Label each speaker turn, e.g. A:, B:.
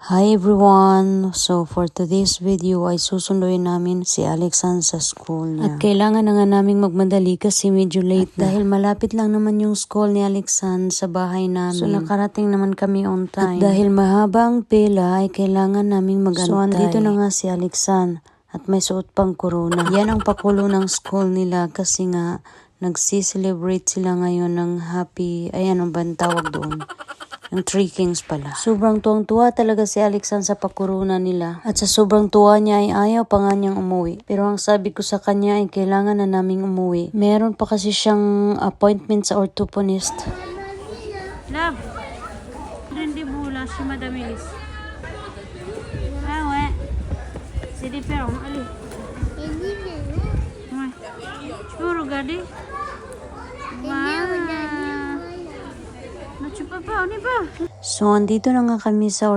A: Hi everyone! So for today's video ay susunduin namin si Alexan sa school niya. At kailangan na nga naming magmadali kasi medyo late na. Dahil malapit lang naman yung school ni Alexan sa bahay namin. So nakarating naman kami on time. At dahil mahaba ang pila ay kailangan naming magantay. So andito na nga si Alexan at may suot pang corona. Yan ang pakulo ng school nila kasi nga nagsi-celebrate sila ngayon ng happy, ayan ang bang tawag doon. Ng Three Kings pala. Sobrang tuwang-tuwa talaga si Alexan sa pakuruna nila. At sa sobrang tuwa niya ay ayaw pa nga niyang umuwi. Pero ang sabi ko sa kanya ay kailangan na naming umuwi. Meron pa kasi siyang appointment sa orthoponist.
B: Love, hindi bula si Madam Elis. Ah, we. Sidi pero, ali.
C: Hindi na.
B: Puro gadi. Chupa pa, ni ba?
A: So andito na nga kami sa